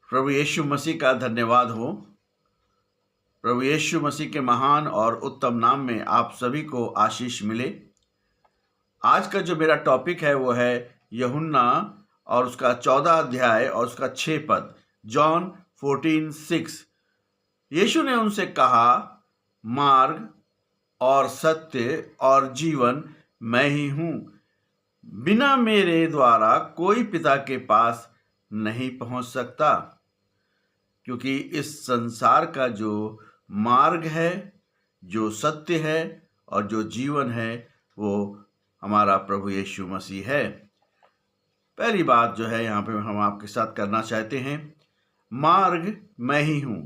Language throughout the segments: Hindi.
प्रभु यीशु मसीह का धन्यवाद हो। प्रभु यीशु मसीह के महान और उत्तम नाम में आप सभी को आशीष मिले। आज का जो मेरा टॉपिक है वो है यूहन्ना और उसका 14 अध्याय और उसका 6 पद, जॉन 14:6। यीशु ने उनसे कहा, मार्ग और सत्य और जीवन मैं ही हूँ। बिना मेरे द्वारा कोई पिता के पास नहीं पहुँच सकता, क्योंकि इस संसार का जो मार्ग है, जो सत्य है और जो जीवन है, वो हमारा प्रभु यीशु मसीह है। पहली बात जो है यहाँ पे हम आपके साथ करना चाहते हैं, मार्ग मैं ही हूँ।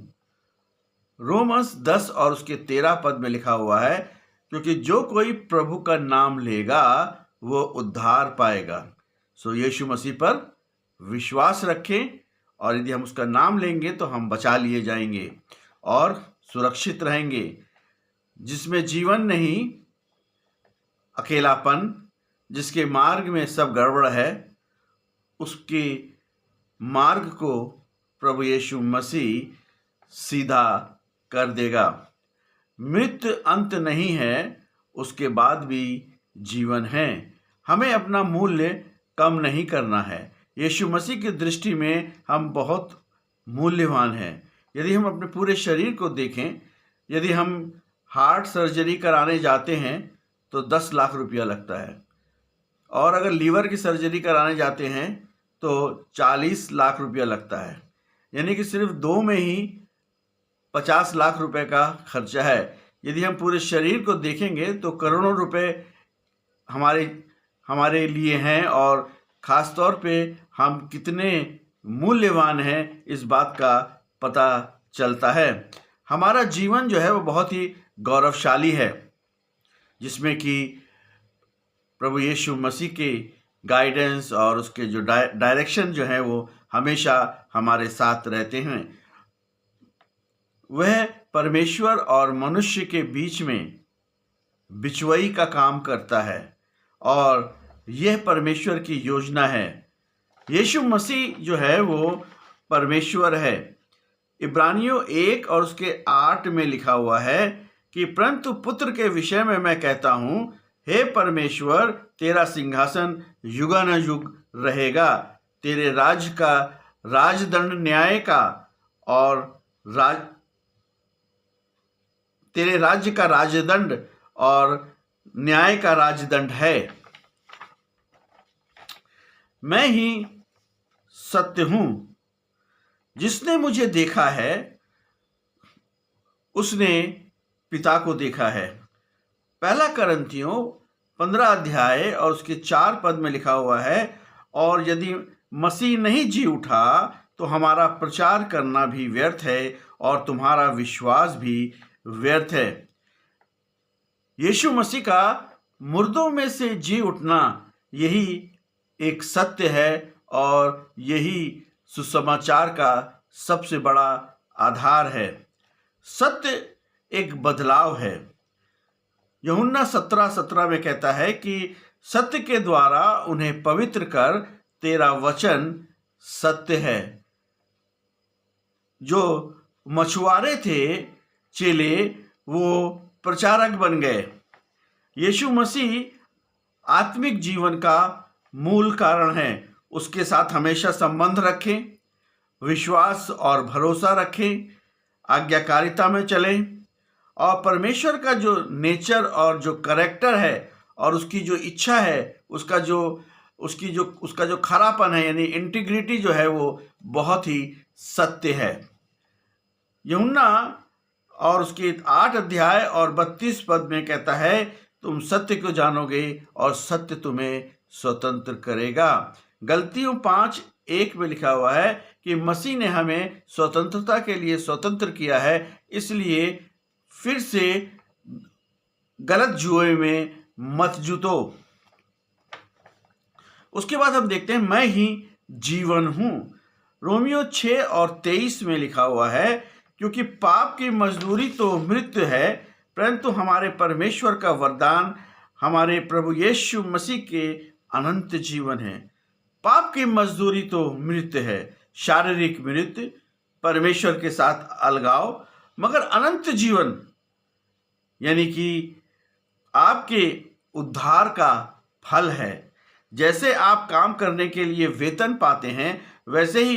रोमस 10 और उसके 13 पद में लिखा हुआ है, क्योंकि जो कोई प्रभु का नाम लेगा वो उद्धार पाएगा। सो यीशु मसीह पर विश्वास रखें, और यदि हम उसका नाम लेंगे तो हम बचा लिए जाएंगे और सुरक्षित रहेंगे। जिसमें जीवन नहीं, अकेलापन, जिसके मार्ग में सब गड़बड़ है, उसके मार्ग को प्रभु यीशु मसीह सीधा कर देगा। मृत्यु अंत नहीं है, उसके बाद भी जीवन है। हमें अपना मूल्य कम नहीं करना है। यीशु मसीह की दृष्टि में हम बहुत मूल्यवान हैं। यदि हम अपने पूरे शरीर को देखें, यदि हम हार्ट सर्जरी कराने जाते हैं तो 10 लाख रुपया लगता है, और अगर लीवर की सर्जरी कराने जाते हैं तो 40 लाख रुपया लगता है। यानी कि सिर्फ 2 में ही 50 लाख रुपए का खर्चा है। यदि हम पूरे शरीर को देखेंगे तो करोड़ों रुपए हमारे लिए हैं, और ख़ास तौर पे हम कितने मूल्यवान हैं इस बात का पता चलता है। हमारा जीवन जो है वो बहुत ही गौरवशाली है, जिसमें कि प्रभु यीशु मसीह के गाइडेंस और उसके जो डायरेक्शन जो है वो हमेशा हमारे साथ रहते हैं। वह परमेश्वर और मनुष्य के बीच में बिचवई का काम करता है, और यह परमेश्वर की योजना है। यीशु मसीह जो है वो परमेश्वर है। इब्रानियों 1 और उसके 8 में लिखा हुआ है कि परंतु पुत्र के विषय में मैं कहता हूँ, हे परमेश्वर, तेरा सिंहासन युगानुयुग रहेगा। तेरे राज्य का राजदंड न्याय का और तेरे राज्य का राजदंड और न्याय का राजदंड है। मैं ही सत्य हूँ। जिसने मुझे देखा है उसने पिता को देखा है। पहला करंथियों 15 अध्याय और उसके 4 पद में लिखा हुआ है, और यदि मसीह नहीं जी उठा तो हमारा प्रचार करना भी व्यर्थ है और तुम्हारा विश्वास भी व्यर्थ है। यीशु मसीह का मुर्दों में से जी उठना यही एक सत्य है, और यही सुसमाचार का सबसे बड़ा आधार है। सत्य एक बदलाव है। यूहन्ना 17:17 में कहता है कि सत्य के द्वारा उन्हें पवित्र कर, तेरा वचन सत्य है। जो मछुआरे थे, चेले, वो प्रचारक बन गए। यीशु मसीह आत्मिक जीवन का मूल कारण है। उसके साथ हमेशा संबंध रखें, विश्वास और भरोसा रखें, आज्ञाकारिता में चलें, और परमेश्वर का जो नेचर और जो कैरेक्टर है और उसकी जो इच्छा है, उसका जो खरापन है, यानी इंटीग्रिटी जो है, वो बहुत ही सत्य है। यूहन्ना और उसके 8 अध्याय और 32 पद में कहता है, तुम सत्य को जानोगे और सत्य तुम्हें स्वतंत्र करेगा। गलतियों 5:1 में लिखा हुआ है कि मसीह ने हमें स्वतंत्रता के लिए स्वतंत्र किया है, इसलिए फिर से गलत जुए में मत जुतो। उसके बाद हम देखते हैं, मैं ही जीवन हूँ। रोमियो 6 और 23 में लिखा हुआ है, क्योंकि पाप की मजदूरी तो मृत्यु है, परंतु हमारे परमेश्वर का वरदान हमारे प्रभु यीशु मसीह के अनंत जीवन है। पाप की मजदूरी तो मृत्यु है, शारीरिक मृत्यु, परमेश्वर के साथ अलगाव, मगर अनंत जीवन यानी कि आपके उद्धार का फल है। जैसे आप काम करने के लिए वेतन पाते हैं, वैसे ही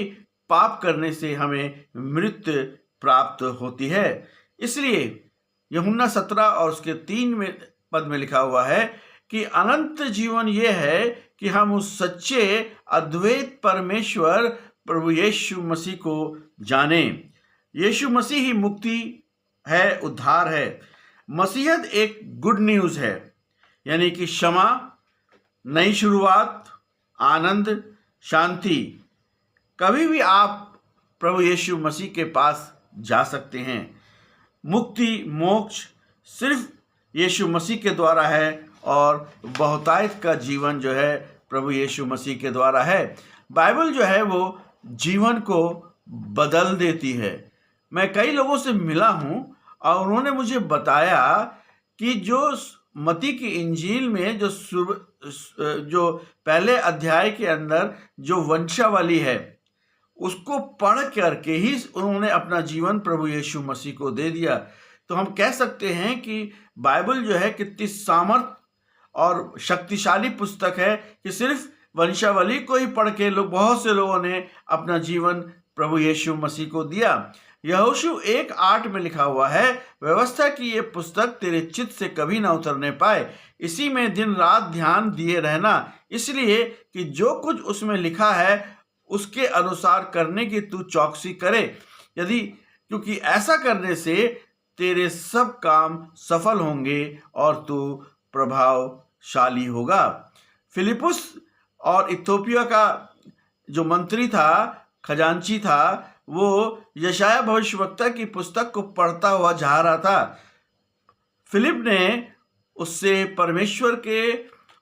पाप करने से हमें मृत्यु प्राप्त होती है। इसलिए यूहन्ना 17 और उसके 3 में पद में लिखा हुआ है कि अनंत जीवन यह है कि हम उस सच्चे अद्वैत परमेश्वर प्रभु यीशु मसीह को जानें। यीशु मसीह ही मुक्ति है, उद्धार है। मसीहत एक गुड न्यूज़ है, यानी कि क्षमा, नई शुरुआत, आनंद, शांति। कभी भी आप प्रभु यीशु मसीह के पास जा सकते हैं। मुक्ति, मोक्ष सिर्फ यीशु मसीह के द्वारा है और बहुतायत का जीवन जो है प्रभु यीशु मसीह के द्वारा है। बाइबल जो है वो जीवन को बदल देती है। मैं कई लोगों से मिला हूँ और उन्होंने मुझे बताया कि जो मत्ती की इंजील में जो पहले अध्याय के अंदर जो वंशावली है, उसको पढ़ करके ही उन्होंने अपना जीवन प्रभु यीशु मसीह को दे दिया। तो हम कह सकते हैं कि बाइबल जो है कितनी सामर्थ और शक्तिशाली पुस्तक है कि सिर्फ वंशावली को ही पढ़ के बहुत से लोगों ने अपना जीवन प्रभु यीशु मसीह को दिया। यहोशू 1:8 में लिखा हुआ है, व्यवस्था की ये पुस्तक तेरे चित्त से कभी ना उतरने पाए, इसी में दिन रात ध्यान दिए रहना, इसलिए कि जो कुछ उसमें लिखा है उसके अनुसार करने की तू चौकसी करे, क्योंकि ऐसा करने से तेरे सब काम सफल होंगे और तू प्रभावशाली होगा। फिलिपुस और इथियोपिया का जो मंत्री था, खजांची था, वो यशाया भविष्यवक्ता की पुस्तक को पढ़ता हुआ जा रहा था। फिलिप ने उससे परमेश्वर के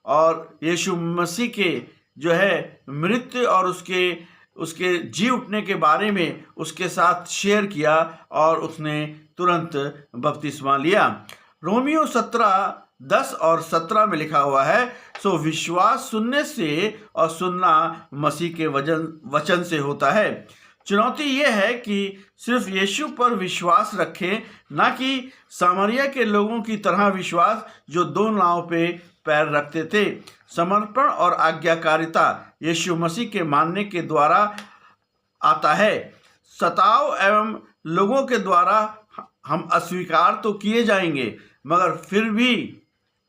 और यीशु मसीह के जो है मृत्यु और उसके जी उठने के बारे में उसके साथ शेयर किया और उसने तुरंत बपतिस्मा लिया। रोमियो 17:10 और 17 में लिखा हुआ है, सो विश्वास सुनने से और सुनना मसीह के वचन से होता है। चुनौती यह है कि सिर्फ यीशु पर विश्वास रखें, ना कि सामरिया के लोगों की तरह विश्वास जो 2 नाव पे पैर रखते थे। समर्पण और आज्ञाकारिता यीशु मसीह के मानने के द्वारा आता है। सताव एवं लोगों के द्वारा हम अस्वीकार तो किए जाएंगे, मगर फिर भी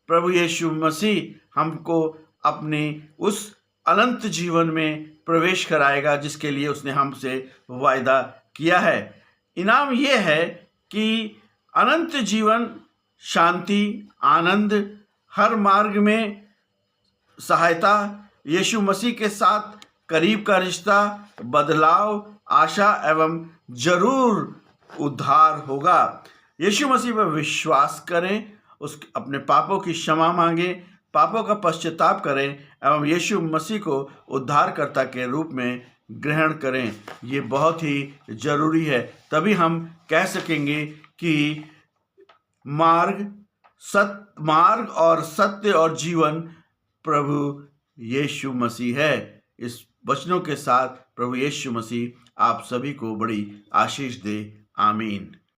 प्रभु यीशु मसीह हमको अपने उस अनंत जीवन में प्रवेश कराएगा जिसके लिए उसने हमसे वायदा किया है। इनाम यह है कि अनंत जीवन, शांति, आनंद, हर मार्ग में सहायता, यीशु मसीह के साथ करीब का रिश्ता, बदलाव, आशा एवं जरूर उद्धार होगा। यीशु मसीह पर विश्वास करें, अपने पापों की क्षमा मांगें, पापों का पश्चाताप करें एवं यीशु मसीह को उद्धारकर्ता के रूप में ग्रहण करें। ये बहुत ही जरूरी है, तभी हम कह सकेंगे कि मार्ग और सत्य और जीवन प्रभु यीशु मसीह है। इस वचनों के साथ प्रभु यीशु मसीह आप सभी को बड़ी आशीष दे। आमीन।